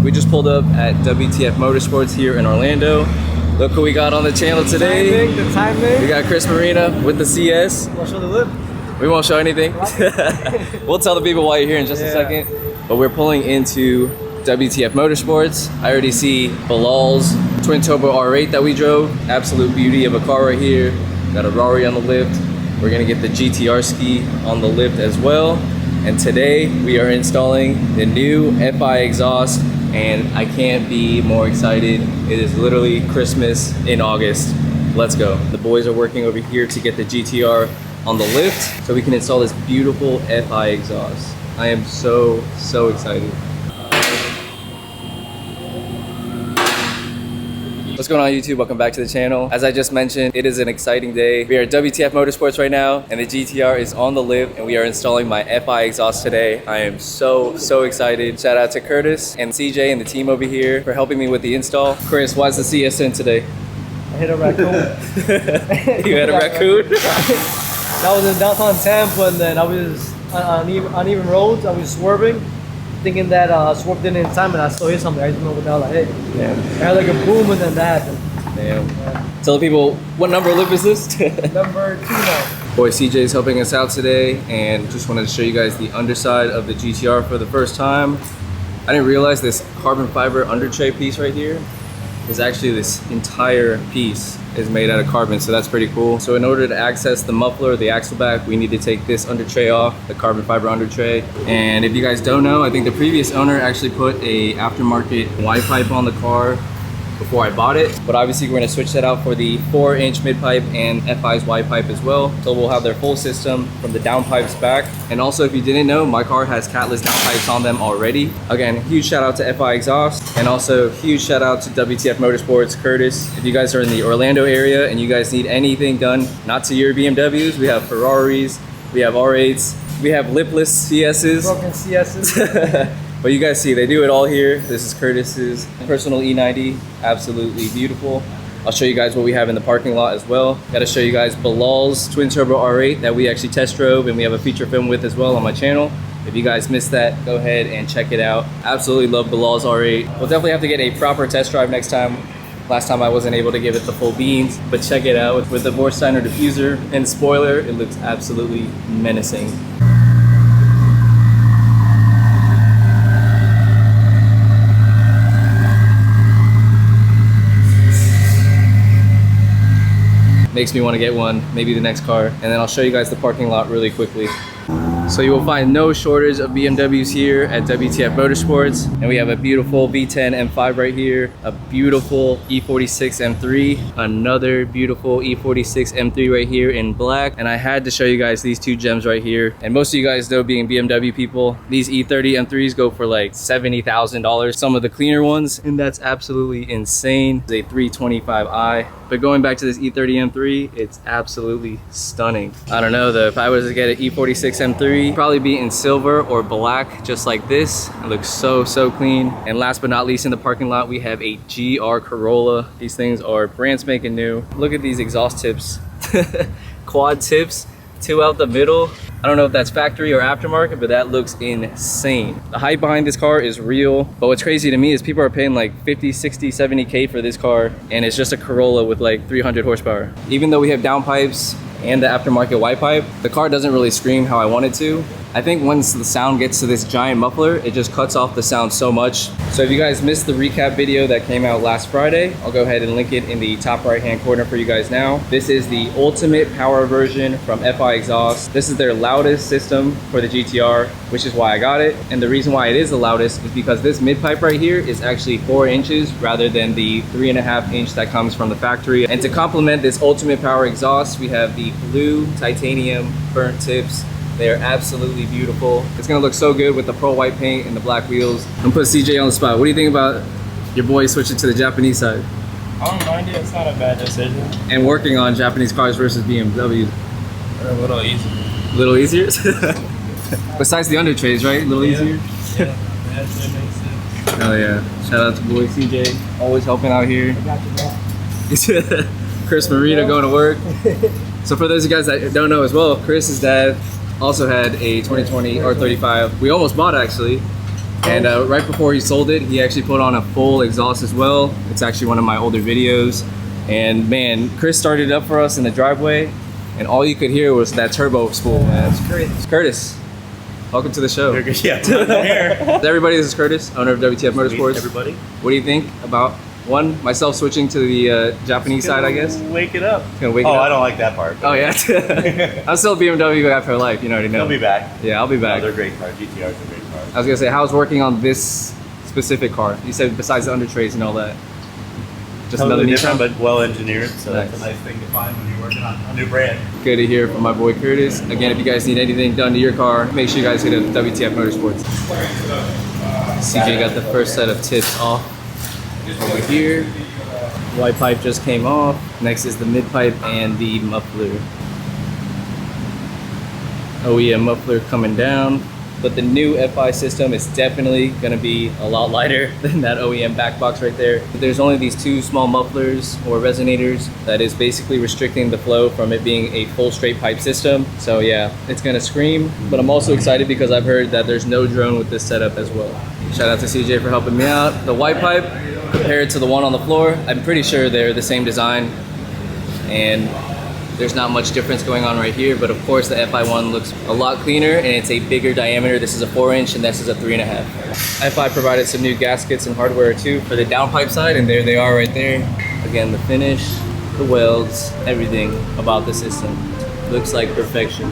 We just pulled up at WTF Motorsports here in Orlando. Look who we got on the channel today. The timing. We got Chris Marina with the CS. Want to show the lip? We won't show anything. We'll tell the people why you're here in just a second. But we're pulling into WTF Motorsports. I already see Bilal's twin turbo R8 that we drove. Absolute beauty of a car right here. Got a Rari on the lift. We're gonna get the GTR ski on the lift as well. And today we are installing the new FI exhaust, and I can't be more excited. It is literally Christmas in August. Let's go. The boys are working over here to get the GTR on the lift so we can install this beautiful FI exhaust. I am so excited. What's going on YouTube? Welcome back to the channel. As I just mentioned, it is an exciting day. We are at WTF Motorsports right now, and the GTR is on the lift, and we are installing my FI exhaust today. I am so excited. Shout out to Curtis and CJ and the team over here for helping me with the install. Chris, why's the CS in today? I hit a raccoon. You had a raccoon? That was in downtown Tampa, and then I was on uneven roads. I was swerving, thinking that I swerved in time, and I still hit something. I didn't know what the hell I hit. Yeah. I had like a boom, and then that happened. Damn. Yeah. Tell the people, what number lip is this? Number 2 now. Boy, CJ is helping us out today, and just wanted to show you guys the underside of the GTR for the first time. I didn't realize this carbon fiber under tray piece right here is actually this entire piece is made out of carbon, so that's pretty cool. So in order to access the muffler, the axle back, we need to take this under tray off, the carbon fiber under tray. And if you guys don't know, I think the previous owner actually put a aftermarket Y pipe on the car before I bought it, but obviously we're going to switch that out for the 4-inch mid pipe and FI's Y pipe as well. So we'll have their full system from the down pipes back. And also, if you didn't know, my car has catless down pipes on them already. Again, huge shout out to FI exhaust, and also huge shout out to WTF Motorsports, Curtis. If you guys are in the Orlando area and you guys need anything done, not to your BMWs, we have Ferraris, we have R8s, we have lipless CSs. Broken CSs. But you guys see, they do it all here. This is Curtis's personal E90, absolutely beautiful. I'll show you guys what we have in the parking lot as well. Gotta show you guys Bilal's twin turbo R8 that we actually test drove, and we have a feature film with as well on my channel. If you guys missed that, go ahead and check it out. Absolutely love Bilal's R8. We'll definitely have to get a proper test drive next time. Last time I wasn't able to give it the full beans, but check it out. With the Vorsteiner diffuser and spoiler, it looks absolutely menacing. Makes me want to get one, maybe the next car. And then I'll show you guys the parking lot really quickly. So you will find no shortage of BMWs here at WTF Motorsports. And we have a beautiful V10 M5 right here, a beautiful E46 M3, another beautiful E46 M3 right here in black. And I had to show you guys these two gems right here. And most of you guys know, being BMW people, these E30 M3s go for like $70,000. Some of the cleaner ones, and that's absolutely insane. It's a 325i. But going back to this E30 M3, it's absolutely stunning. I don't know though, if I was to get an E46 M3, probably be in silver or black, just like this. It looks so clean. And last but not least, in the parking lot, we have a GR Corolla. These things are brand spanking new. Look at these exhaust tips. Quad tips, 2 out the middle. I don't know if that's factory or aftermarket, but that looks insane. The hype behind this car is real, but what's crazy to me is people are paying like 50, 60, 70K for this car, and it's just a Corolla with like 300 horsepower. Even though we have downpipes and the aftermarket Y pipe, the car doesn't really scream how I want it to. I think once the sound gets to this giant muffler, it just cuts off the sound so much. So if you guys missed the recap video that came out last Friday, I'll go ahead and link it in the top right hand corner for you guys now. This is the ultimate power version from FI Exhaust. This is their loudest system for the GTR, which is why I got it. And the reason why it is the loudest is because this mid pipe right here is actually 4 inches rather than the 3.5 inch that comes from the factory. And to complement this ultimate power exhaust, we have the blue titanium burnt tips. They are absolutely beautiful. It's gonna look so good with the pearl white paint and the black wheels. I'm gonna put CJ on the spot. What do you think about your boy switching to the Japanese side? I don't mind it. It's not a bad decision. And working on Japanese cars versus BMWs. A little easier. A little easier? Besides the under trays, right? A little easier? Yeah, that makes sense. Oh yeah. Shout out to boy CJ. Always helping out here. I got you, bro. Chris Marina going to work. So for those of you guys that don't know as well, Chris's dad also had a 2020 R35. We almost bought actually, And right before he sold it, he actually put on a full exhaust as well. It's actually one of my older videos. And man, Chris started it up for us in the driveway, and all you could hear was that turbo spool, man. That's great. Curtis, welcome to the show. Yeah, I'm here. Everybody, this is Curtis, owner of WTF Motorsports. Everybody. What do you think about, one, myself switching to the Japanese side, I guess? Wake it up. It's gonna wake it Oh, up. I don't like that part. Oh yeah. I'm still a BMW guy for life, you already know. They'll be back. Yeah, I'll be No, back. they're great cars. GTRs are great cars. I was gonna say, how's working on this specific car? You said besides the under trays and all that. Just Totally another different, Nissan? but well engineered. So Nice. that's a nice thing to find when you're working on a new brand. Good to hear from my boy Curtis. Again, if you guys need anything done to your car, make sure you guys hit up WTF Motorsports. CJ got the first set of tips off over here. White pipe just came off. Next is the mid pipe and the muffler. OEM muffler coming down. But the new FI system is definitely gonna be a lot lighter than that OEM back box right there. There's only these two small mufflers or resonators that is basically restricting the flow from it being a full straight pipe system. So yeah, it's gonna scream, but I'm also excited because I've heard that there's no drone with this setup as well. Shout out to CJ for helping me out. The white pipe, compared to the one on the floor, I'm pretty sure they're the same design, and there's not much difference going on right here, but of course the FI1 looks a lot cleaner and it's a bigger diameter. This is a 4-inch and this is a 3.5. FI provided some new gaskets and hardware too for the downpipe side, and there they are right there. Again, the finish, the welds, everything about the system looks like perfection.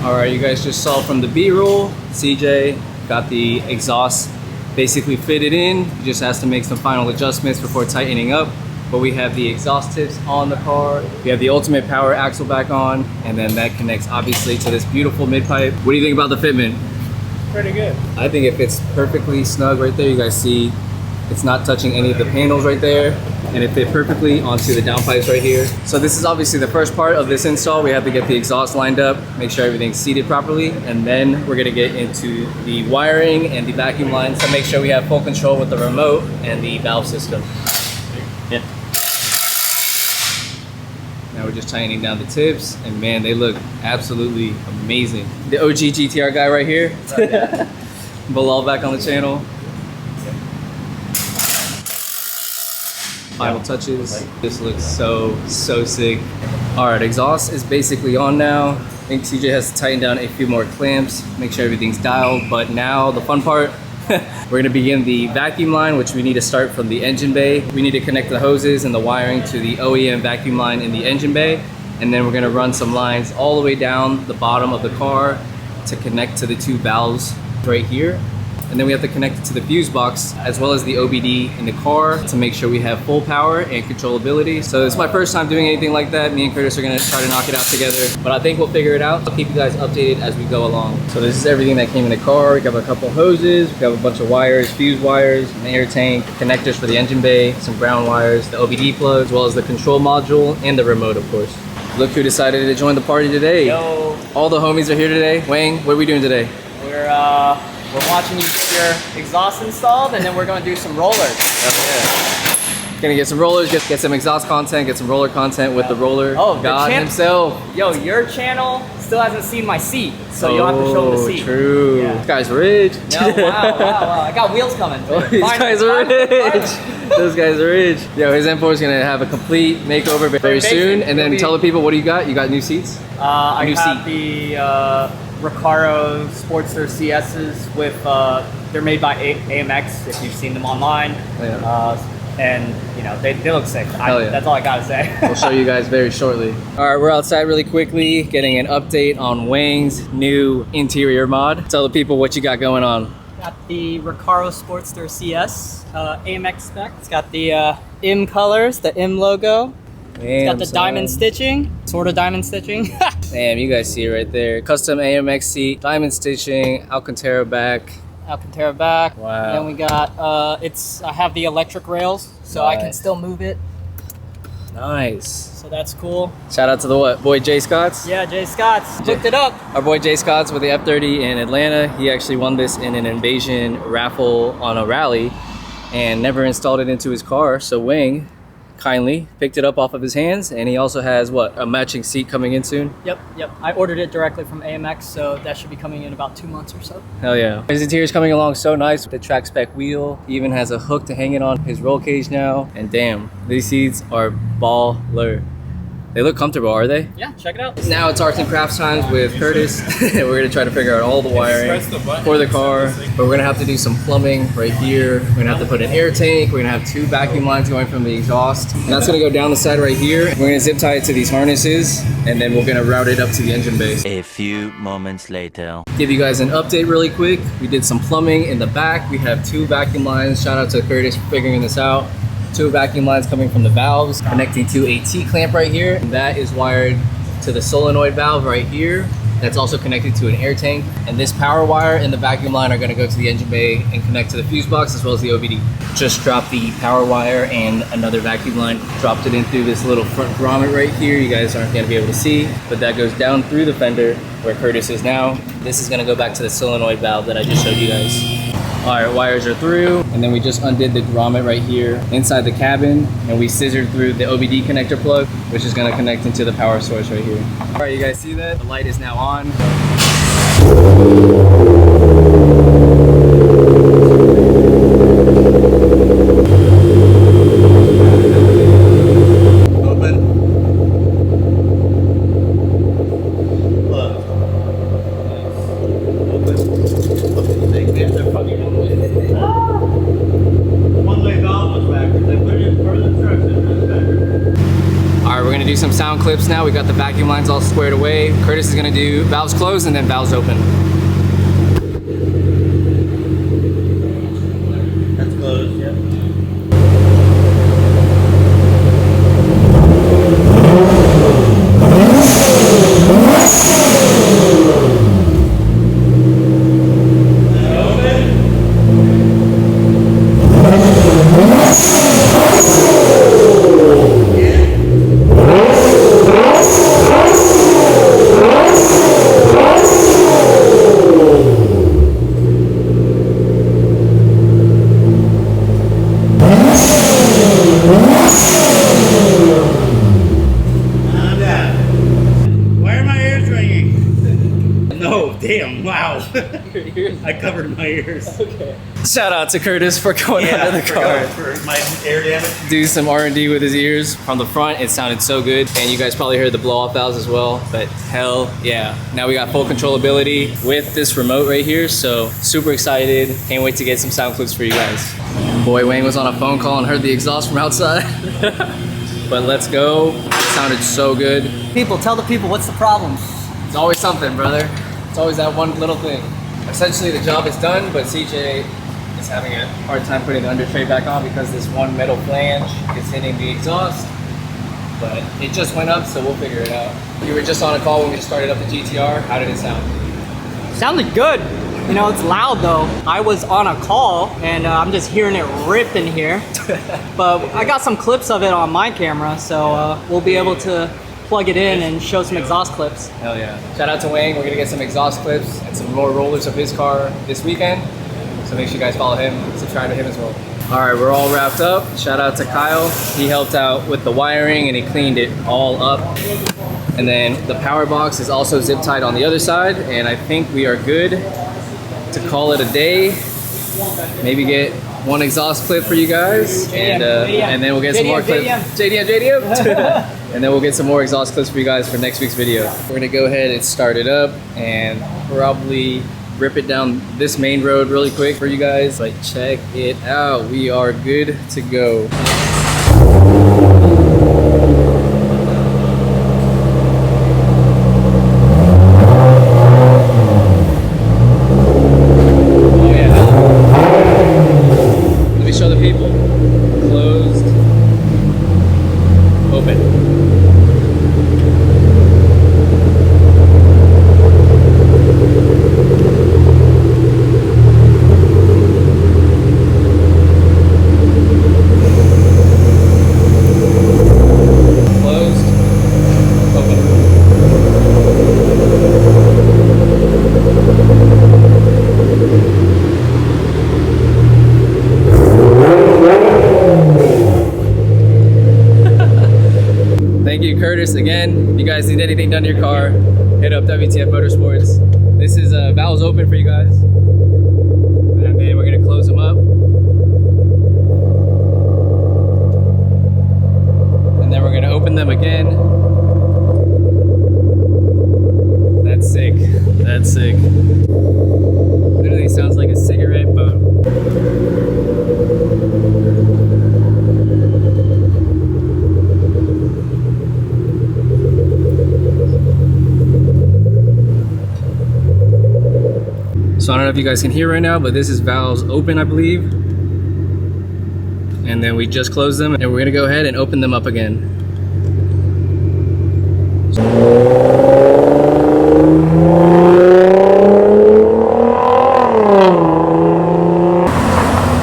All right, you guys just saw from the B-roll, CJ got the exhaust basically fitted in. He just has to make some final adjustments before tightening up. But we have the exhaust tips on the car. We have the ultimate power axle back on, and then that connects obviously to this beautiful mid-pipe. What do you think about the fitment? Pretty good. I think it fits perfectly snug right there. You guys see it's not touching any of the panels right there, and it fit perfectly onto the downpipes right here. So this is obviously the first part of this install. We have to get the exhaust lined up, make sure everything's seated properly, and then we're gonna get into the wiring and the vacuum lines to make sure we have full control with the remote and the valve system. Yeah. Now we're just tightening down the tips, and man, they look absolutely amazing. The OG GTR guy right here. Bilal back on the channel. Final touches. This looks so sick. All right, exhaust is basically on now. I think CJ has to tighten down a few more clamps, make sure everything's dialed. But now the fun part, we're gonna begin the vacuum line, which we need to start from the engine bay. We need to connect the hoses and the wiring to the OEM vacuum line in the engine bay. And then we're gonna run some lines all the way down the bottom of the car to connect to the two valves right here. And then we have to connect it to the fuse box as well as the OBD in the car to make sure we have full power and controllability. So it's my first time doing anything like that. Me and Curtis are gonna try to knock it out together, but I think we'll figure it out. I'll keep you guys updated as we go along. So this is everything that came in the car. We have a couple hoses, we have a bunch of wires, fuse wires, an air tank, connectors for the engine bay, some ground wires, the OBD plug, as well as the control module and the remote, of course. Look who decided to join the party today. Yo, All the homies are here today. Wayne, what are we doing today? we're watching you get your exhaust installed, and then we're gonna do some rollers. Oh, Gonna get some rollers, get some exhaust content, get some roller content with the roller Oh, the god champ- himself. Yo, your channel still hasn't seen my seat, so you'll have to show them the seat. True. Yeah. This guy's rich. No, wow. I got wheels coming. These guys are rich. Those guys are rich. Yo, his M4 is gonna have a complete makeover very soon. And then tell the people, what do you got? You got new seats? I New have seat. the Recaro Sportster CSs with, they're made by AMX, if you've seen them online. Yeah. And, you know, they look sick. Hell yeah. That's all I gotta say. We'll show you guys very shortly. All right, we're outside really quickly, getting an update on Wang's new interior mod. Tell the people what you got going on. Got the Recaro Sportster CS AMX spec. It's got the IM colors, the IM logo. It's got the diamond stitching, sort of diamond stitching. Damn, you guys see it right there. Custom AMX seat, diamond stitching, Alcantara back. Alcantara back. Wow. Then we got, I have the electric rails, so I can Nice. still move it. Nice. So that's cool. Shout out to the what? Boy Jay Scotts? Yeah, Jay Scott's hooked it up. Our boy Jay Scotts with the F30 in Atlanta. He actually won this in an Invasion raffle on a rally and never installed it into his car. So Wang kindly picked it up off of his hands, and he also has what, a matching seat coming in soon. Yep. I ordered it directly from AMX, so that should be coming in about 2 months or so. Hell yeah. His interior is coming along so nice with the track spec wheel. He even has a hook to hang it on his roll cage now. And damn, these seats are baller. They look comfortable, are they? Yeah, check it out. Now it's arts and crafts times with Curtis. We're gonna try to figure out all the wiring for the car, but we're gonna have to do some plumbing right here. We're gonna have to put an air tank. We're gonna have 2 vacuum lines going from the exhaust. And that's gonna go down the side right here. We're gonna zip tie it to these harnesses, and then we're gonna route it up to the engine bay. A few moments later. Give you guys an update really quick. We did some plumbing in the back. We have 2 vacuum lines. Shout out to Curtis for figuring this out. 2 vacuum lines coming from the valves, connecting to a T-clamp right here. And that is wired to the solenoid valve right here. That's also connected to an air tank. And this power wire and the vacuum line are gonna go to the engine bay and connect to the fuse box as well as the OBD. Just dropped the power wire and another vacuum line. Dropped it in through this little front grommet right here. You guys aren't gonna be able to see, but that goes down through the fender where Curtis is now. This is gonna go back to the solenoid valve that I just showed you guys. All right, wires are through, and then we just undid the grommet right here inside the cabin, and we scissored through the OBD connector plug, which is gonna connect into the power source right here. All right, you guys see that? The light is now on. Do some sound clips now. We got the vacuum lines all squared away. Curtis is gonna do valves closed and then valves open. That's closed, yeah. Damn, wow. I covered my ears. Okay. Shout out to Curtis for going under the car. For my air damage. Do some R&D with his ears. From the front, it sounded so good. And you guys probably heard the blow-off valves as well, but hell yeah. Now we got full controllability with this remote right here, so super excited. Can't wait to get some sound clips for you guys. Boy Wang was on a phone call and heard the exhaust from outside. But let's go. It sounded so good. People, tell the people what's the problem. It's always something, brother. It's always that one little thing. Essentially, the job is done, but CJ is having a hard time putting the under tray back on because this one metal flange is hitting the exhaust. But it just went up, so we'll figure it out. You were just on a call when we started up the GTR. How did it sound? Sounded good. You know, it's loud though. I was on a call and I'm just hearing it rip in here. But I got some clips of it on my camera, so we'll be able to plug it in and show some exhaust clips. Hell yeah. Shout out to Wang. We're gonna get some exhaust clips and some more rollers of his car this weekend. So make sure you guys follow him, subscribe to him as well. All right, we're all wrapped up. Shout out to Kyle. He helped out with the wiring and he cleaned it all up. And then the power box is also zip tied on the other side. And I think we are good to call it a day. Maybe get one exhaust clip for you guys, and then we'll get some more clips. JDM. And then we'll get some more exhaust clips for you guys for next week's video. We're gonna go ahead and start it up and probably rip it down this main road really quick for you guys. Like, check it out. We are good to go. Show the people. Closed. Open. Closed. Open. Thank you, Curtis. Again, if you guys need anything done to your car, hit up WTF Motorsports. This is valves open for you guys. And then we're gonna close them up. And then we're gonna open them again. That's sick. That's sick. Literally sounds like a cigarette boat. So I don't know if you guys can hear right now, but this is valves open, I believe. And then we just closed them, and we're gonna go ahead and open them up again.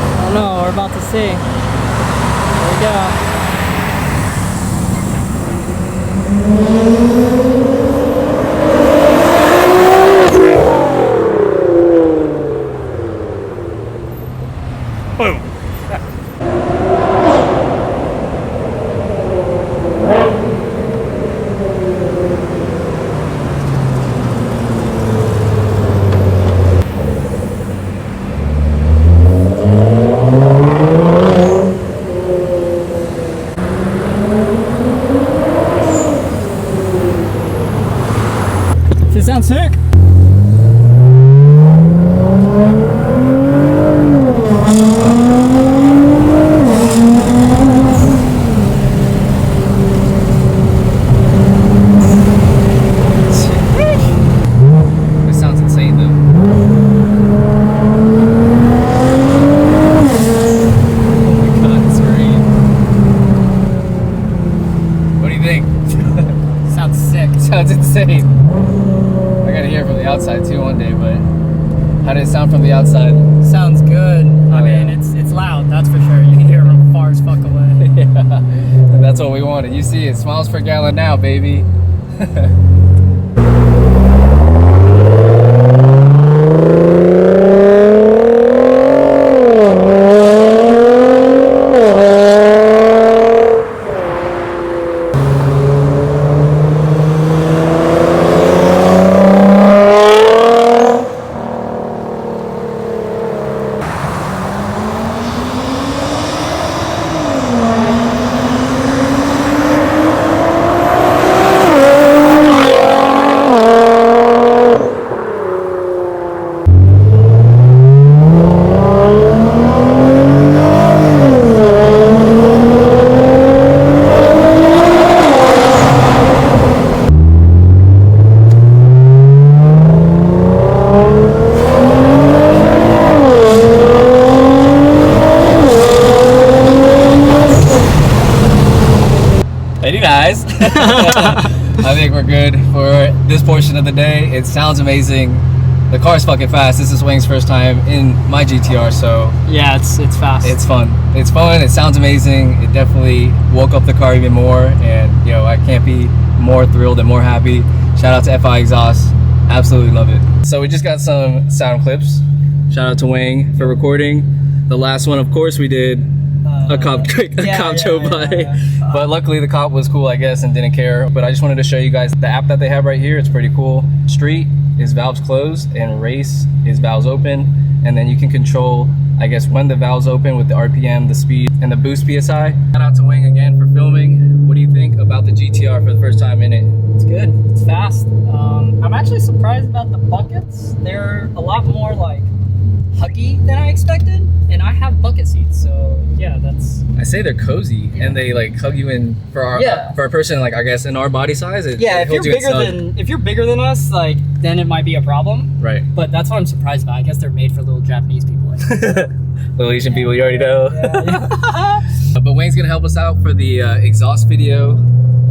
I don't know, we're about to see. There we go. Does it sound sick? This sounds insane though. Oh my god, it's great. What do you think? Sounds sick. Sounds insane. I gotta hear it from the outside too one day, but how did it sound from the outside? Sounds good. I mean, yeah. it's loud, that's for sure. You can hear it from far as fuck away. Yeah, and that's what we wanted. You see it, smiles per gallon now, baby. Very nice. I think we're good for this portion of the day. It sounds amazing. The car's fucking fast. This is Wayne's first time in my GTR, so Yeah, it's fast. it's fun. It's fun. It sounds amazing. It definitely woke up the car even more, and you know, I can't be more thrilled and more happy. Shout out to FI Exhaust. Absolutely love it. So we just got some sound clips. Shout out to Wayne for recording. The last one, of course, we did a cop drove by. But luckily the cop was cool, I guess, and didn't care. But I just wanted to show you guys the app that they have right here. It's pretty cool. Street is valves closed and race is valves open. And then you can control, I guess, when the valves open with the RPM, the speed, and the boost PSI. Shout out to Wayne again for filming. What do you think about the GTR for the first time in it? It's good. It's fast. I'm actually surprised about the buckets. They're a lot more like huggy than I expected, and I have bucket seats, so yeah, that's. I say they're cozy, and they like hug you in for our for a person like I guess in our body size. It if you're bigger than us, like then it might be a problem. Right. But that's what I'm surprised by. I guess they're made for little Japanese people. Little Asian people, you already know. Yeah. But Wayne's gonna help us out for the exhaust video,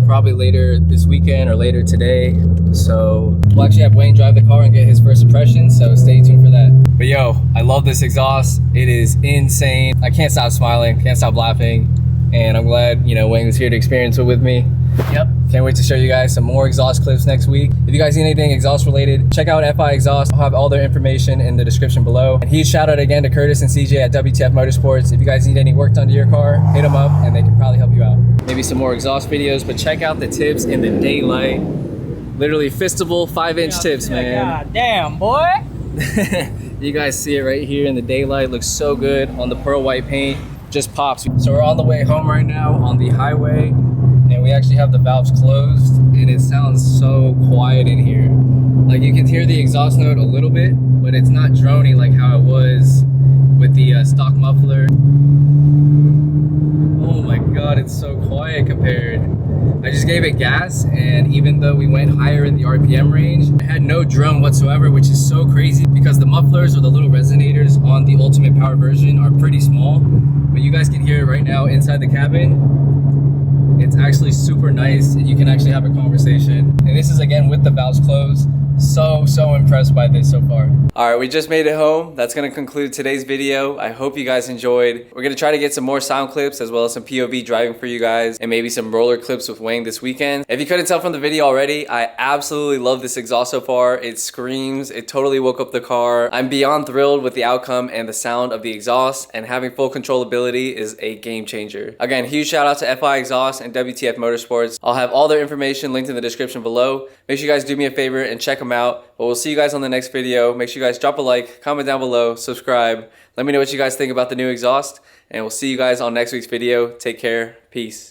probably later this weekend or later today. So we'll actually have Wayne drive the car and get his first impressions, so stay tuned for that. But yo, I love this exhaust. It is insane. I can't stop smiling, can't stop laughing. And I'm glad, you know, Wayne was here to experience it with me. Yep. Can't wait to show you guys some more exhaust clips next week. If you guys need anything exhaust related, check out FI Exhaust. I'll have all their information in the description below. And huge shout out again to Curtis and CJ at WTF Motorsports. If you guys need any work done to your car, hit them up and they can probably help you out. Maybe some more exhaust videos, but check out the tips in the daylight. Literally fistable 5-inch tips, man. God damn, boy. You guys see it right here in the daylight. Looks so good on the pearl white paint. Just pops. So we're on the way home right now on the highway, and we actually have the valves closed, and it sounds so quiet in here. Like you can hear the exhaust note a little bit, but it's not drony like how it was with the stock muffler. Oh my God, it's so quiet compared. I just gave it gas, and even though we went higher in the RPM range, it had no drone whatsoever, which is so crazy because the mufflers or the little resonators on the Ultimate Power version are pretty small, but you guys can hear it right now inside the cabin. It's actually super nice, and you can actually have a conversation. And this is again with the valves closed. So impressed by this so far. All right, we just made it home. That's gonna conclude today's video. I hope you guys enjoyed. We're gonna try to get some more sound clips as well as some POV driving for you guys, and maybe some roller clips with Wayne this weekend. If you couldn't tell from the video already, I absolutely love this exhaust so far. It screams, it totally woke up the car. I'm beyond thrilled with the outcome and the sound of the exhaust, and having full controllability is a game changer. Again, huge shout out to FI Exhaust and WTF Motorsports. I'll have all their information linked in the description below. Make sure you guys do me a favor and check them out. But we'll see you guys on the next video. Make sure you guys drop a like, comment down below, subscribe. Let me know what you guys think about the new exhaust, and we'll see you guys on next week's video. Take care. Peace.